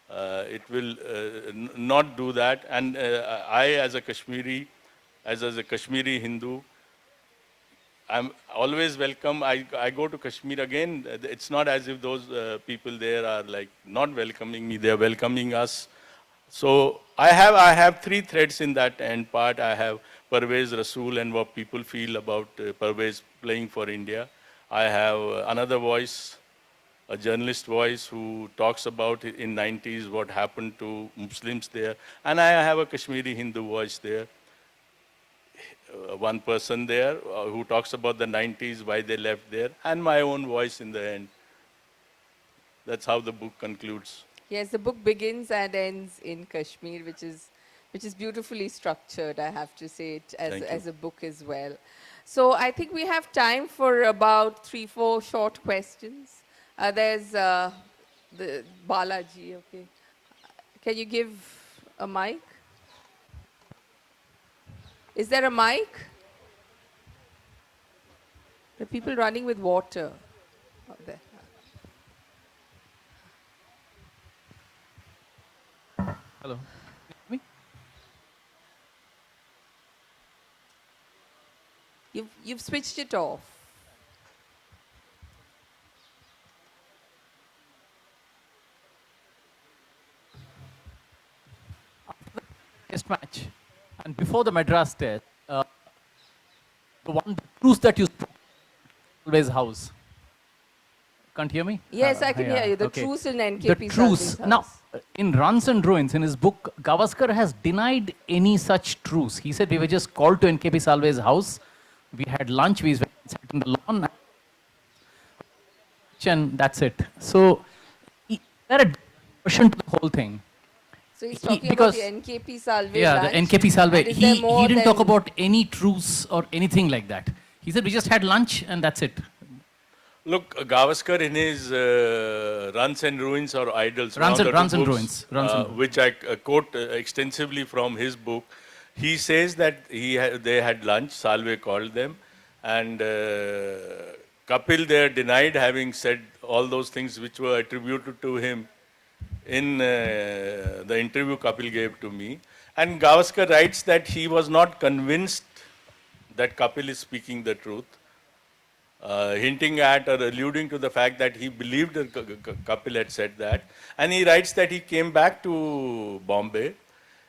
It will not do that. And I, as a Kashmiri, as a Kashmiri Hindu, I'm always welcome. I go to Kashmir again. It's not as if those people there are like not welcoming me. They are welcoming us. So I have three threads in that end part. I have Parvez Rasool and what people feel about Parvez playing for India. I have another voice, a journalist voice who talks about in 90s what happened to Muslims there. And I have a Kashmiri Hindu voice there. One person there who talks about the 90s, why they left there, and my own voice in the end. That's how the book concludes. Yes, the book begins and ends in Kashmir, which is beautifully structured, I have to say, it as a book as well. So I think we have time for about 3-4 short questions. There's the Balaji, okay. Can you give a mic? Is there a mic? There are people running with water out there. Hello. Me? You've switched it off. Test match. And before the Madras test, the cruise that you always house. Can't hear me? Yes, I can yeah, hear you. The okay. truce in NKP The truce. Now, in Runs and Ruins, in his book, Gavaskar has denied any such truce. He said we were just called to NKP Salve's house. We had lunch. We sat in the lawn. And that's it. So, there a version to the whole thing. So he's talking because, about the NKP Salve yeah, lunch. the NKP Salve. And is there He more didn't than- talk about any truce or anything like that. He said we just had lunch and that's it. Look, Gavaskar in his Runs and Ruins or Idols, Runs one of the and two books, Ruins. Runs and Ruins. which I quote extensively from his book, he says that they had lunch, Salve called them, and Kapil there denied having said all those things which were attributed to him in the interview Kapil gave to me. And Gavaskar writes that he was not convinced that Kapil is speaking the truth, hinting at or alluding to the fact that he believed that Kapil had said that. And he writes that he came back to Bombay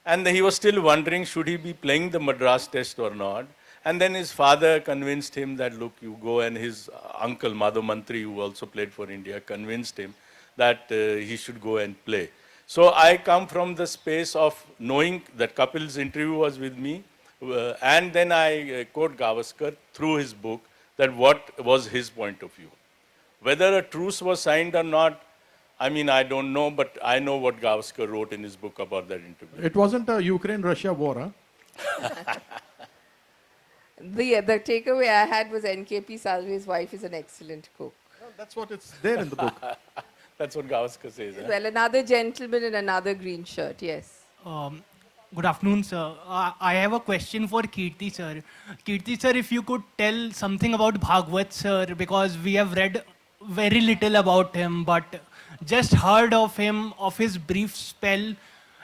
and he was still wondering should he be playing the Madras test or not. And then his father convinced him that, look, you go, and his uncle, Madhav Mantri, who also played for India, convinced him that he should go and play. So I come from the space of knowing that Kapil's interview was with me, and then I quote Gavaskar through his book that what was his point of view. Whether a truce was signed or not, I mean, I don't know, but I know what Gavaskar wrote in his book about that interview. It wasn't a Ukraine-Russia war, huh? The takeaway I had was NKP Salve's wife is an excellent cook. Well, that's what it's there in the book. That's what Gavaskar says. Huh? Well, another gentleman in another green shirt, yes. Good afternoon, sir. I have a question for Kirti, sir. Kirti, sir, if you could tell something about Bhagwat, sir, because we have read very little about him, but just heard of him, of his brief spell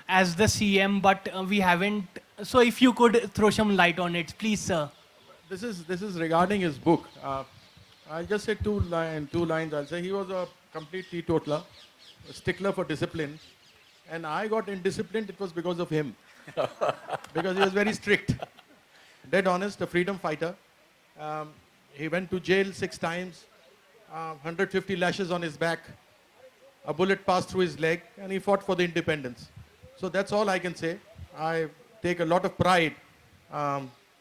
as the CM, but we haven't. So if you could throw some light on it, please, sir. This is regarding his book. I'll just say two lines. I'll say he was a complete teetotaler, a stickler for discipline. And I got indisciplined, it was because of him. Because he was very strict. Dead honest, a freedom fighter. He went to jail 6 times, 150 lashes on his back, a bullet passed through his leg, and he fought for the independence. So that's all I can say. I take a lot of pride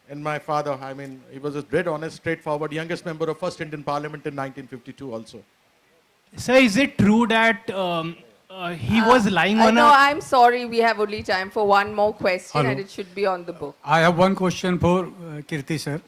in my father. I mean, he was a dead honest, straightforward, youngest member of first Indian Parliament in 1952 also. Sir, is it true that he was lying on No, a... I'm sorry, we have only time for one more question Hello. and it should be on the book. I have one question for Kirti sir.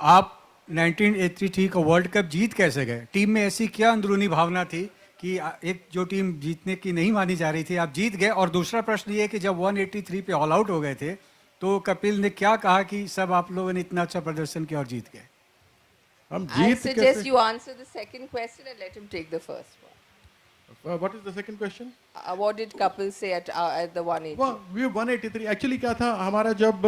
आप 1983 का world cup जीत कैसे गए? Team में ऐसी क्या अंदरूनी भावना थी कि एक जो टीम जीतने की नहीं मानी जा रही थी, आप जीत गए? और दूसरा प्रश्न ये कि जब 183 पे ऑल आउट हो गए थे, तो कपिल ने क्या कहा कि सब आप लोगों ने इतना अच्छा प्रदर्शन किया और जीत गए? हम I जीत suggest कैसे? you answer the second question and let him take the first one. What is the second question? What did Kapil say at the 180? Well, we 183. Actually क्या था, हमारा जब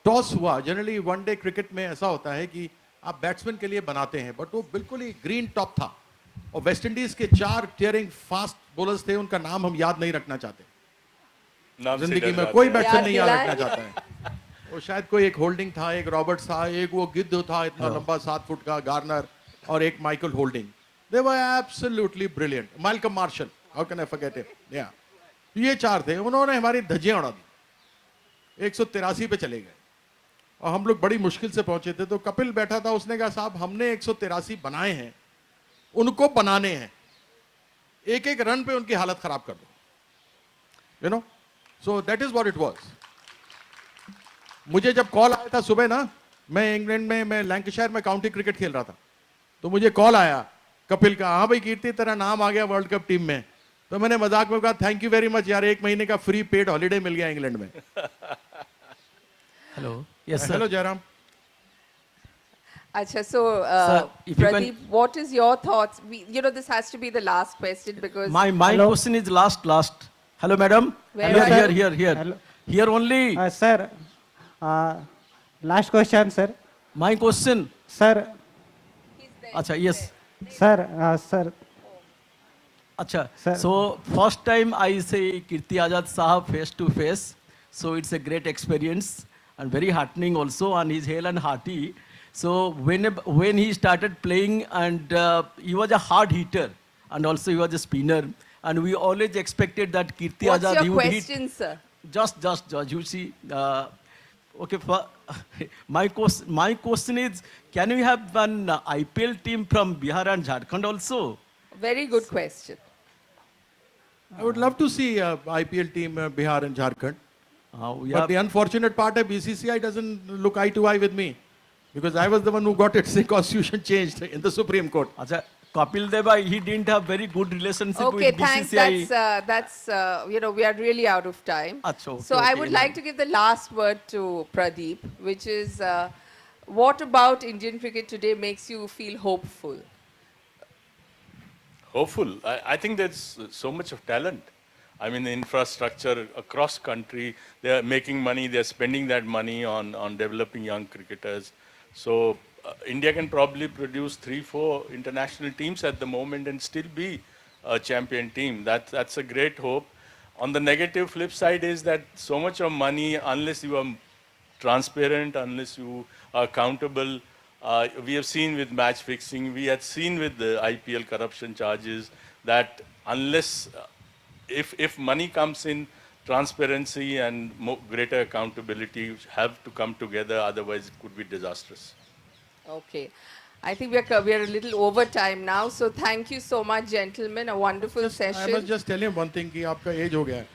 टॉस हुआ, जनरली वनडे क्रिकेट में ऐसा होता है कि आप बैट्समैन के लिए बनाते हैं, बट वो बिल्कुल ही ग्रीन टॉप था और वेस्ट इंडीज के 4 टीयरिंग फास्ट बॉलर्स थे, उनका नाम हम याद नहीं रखना चाहते. नाम से जिंदगी डर में जाते कोई हैं। बैट्समैन नहीं याद दिलाएं। रखना चाहता है. वो शायद कोई एक होल्डिंग था, एक रॉबर्ट्स था, एक वो गिद्ध था इतना लंबा 7 फुट का गार्नर, और एक Michael holding. They were absolutely brilliant. Malcolm Marshall, how can I forget him? Yeah. ये 4 थे, उन्होंने हमारी धज्जियां उड़ा दी. 183 पे चले गए और हम लोग बड़ी मुश्किल से पहुंचे थे. तो कपिल बैठा था, उसने कहा साहब हमने 183 बनाए हैं, उनको बनाने हैं, एक एक रन पे उनकी हालत खराब कर दो. You know? So that is what it was. मुझे जब कॉल आया था सुबह ना, मैं इंग्लैंड में, मैं लैंकाशायर में काउंटी क्रिकेट खेल रहा था, तो मुझे कॉल आया कपिल का, हाँ भाई कीर्ति तेरा नाम आ गया वर्ल्ड कप टीम में. तो मैंने मजाक में कहा थैंक यू वेरी मच यार, 1 महीने का फ्री पेड हॉलीडे मिल गया इंग्लैंड में. Hello. Yes, sir. Hello Jairam. Acha, so Sir, if you can- Pradeep, what is your thoughts? This has to be the last question because My question is last. Hello, madam. Where Here, are here, you? here, here. Hello. Here only. Sir, last question, sir. My question. Sir, Acha, yes. sir, Acha. Sir. So first time I say Kirti Azad Sahab face to face. So it's a great experience and very heartening also, and he's hale and hearty. So when he started playing, and he was a hard hitter and also he was a spinner, and we always expected that Kirti what's Azad your he would hit. question, sir? Just, you see, okay, my question is, can we have an IPL team from Bihar and Jharkhand also? Very good question. I would love to see a IPL team Bihar and Jharkhand. We But have, the unfortunate part is BCCI doesn't look eye to eye with me, because I was the one who got its constitution changed in the Supreme Court. Acha, Kapil Deva, he didn't have very good relationship Okay, with thanks. BCCI. That's we are really out of time. Acha, okay, So I okay, would yeah. like to give the last word to Pradeep, which is what about Indian cricket today makes you feel hopeful? Hopeful. I think there's so much of talent. I mean, the infrastructure across country, they're making money, they're spending that money on developing young cricketers. So India can probably produce 3-4 international teams at the moment and still be a champion team. That's a great hope. On the negative flip side is that so much of money, unless you are transparent, unless you are accountable, we have seen with match fixing, we had seen with the IPL corruption charges that unless if money comes in, transparency and greater accountability have to come together, otherwise it could be disastrous. Okay. I think we're a little over time now, so thank you so much, gentlemen. A wonderful I session. must just tell you one thing, कि आपका age हो गया है.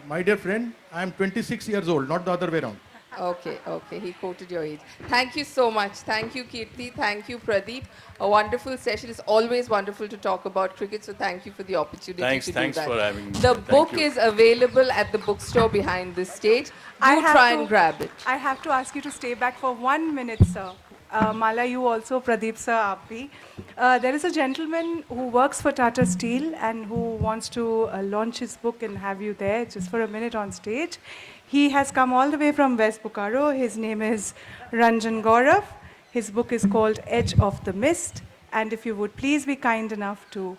My dear friend, I am 26 years old, not the other way around. Okay, okay. He quoted your age. Thank you so much. Thank you, Kirti. Thank you, Pradeep. A wonderful session. It's always wonderful to talk about cricket, so thank you for the opportunity to do that. Thanks for having me. The Thank book you. is available at the bookstore behind this stage. I Do have try to- and grab it. I have to ask you to stay back for 1 minute, sir. Mala, you also, Pradeep sir, aap bhi. There is a gentleman who works for Tata Steel and who wants to launch his book and have you there just for a minute on stage. He has come all the way from West Bokaro. His name is Ranjan Gaurav. His book is called Edge of the Mist. And if you would please be kind enough to...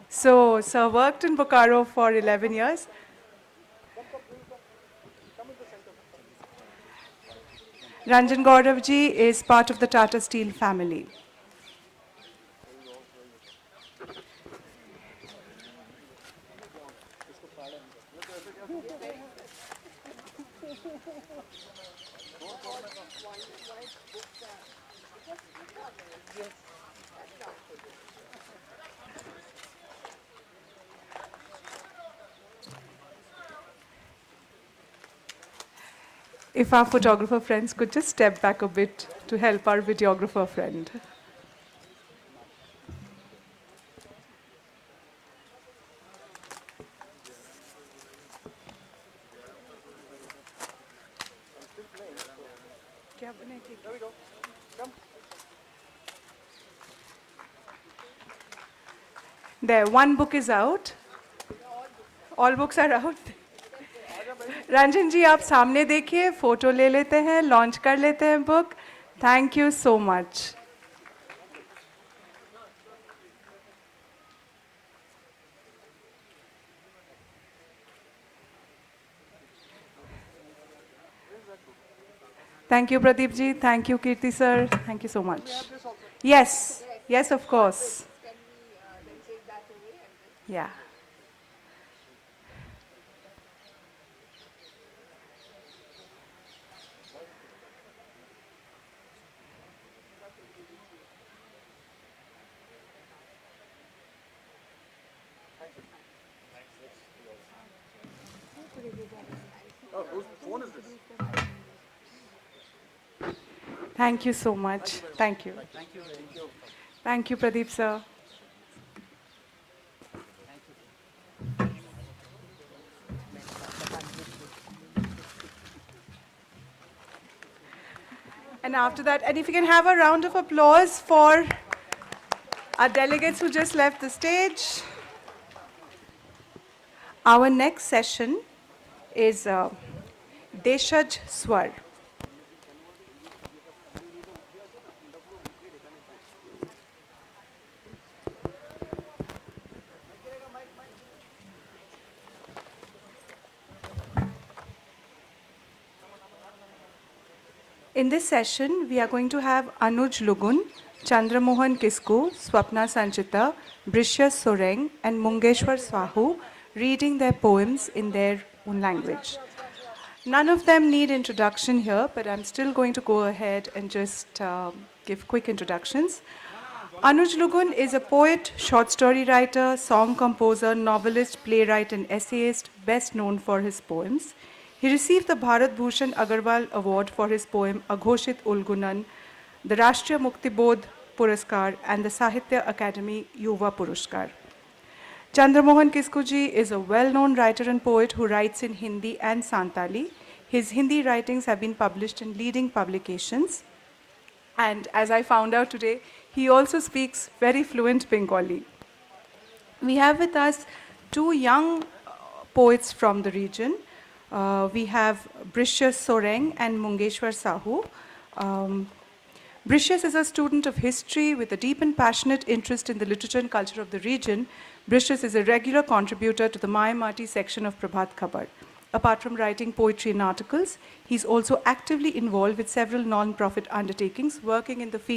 So, sir worked in Bokaro for 11 years. Ranjan Gaurav ji is part of the Tata Steel family. If our photographer friends could just step back a bit to help our videographer friend. There, one book is out. All books are out. Ranjan जी आप सामने देखिए photo ले लेते हैं launch कर लेते हैं book thank you so much thank you Pradeep ji thank you Kirti sir thank you so much yes yes of course yeah Thank you so much. Thank you. Thank you, Pradeep sir. And after that, and if you can have a round of applause for our delegates who just left the stage. Our next session is Deshaj Swar. In this session, we are going to have Anuj Lugun, Chandramohan Kisku, Swapna Sanchita, Brishya Soreng, and Mungeshwar Swahu reading their poems in their own language. None of them need introduction here, but I'm still going to go ahead and just give quick introductions. Anuj Lugun is a poet, short story writer, song composer, novelist, playwright, and essayist, best known for his poems. He received the Bharat Bhushan Agarwal Award for his poem Aghoshit Ulgunan, the Rashtriya Mukti Bodh Puraskar, and the Sahitya Academy Yuva Puruskar. Chandramohan Kiskuji is a well-known writer and poet who writes in Hindi and Santali. His Hindi writings have been published in leading publications. And as I found out today, he also speaks very fluent Bengali. We have with us two young poets from the region. We have Brishya Soreng and Mungeshwar Sahu. Brishya is a student of history with a deep and passionate interest in the literature and culture of the region. Brishya is a regular contributor to the Mayamati section of Prabhat Khabar. Apart from writing poetry and articles, he's also actively involved with several non-profit undertakings working in the field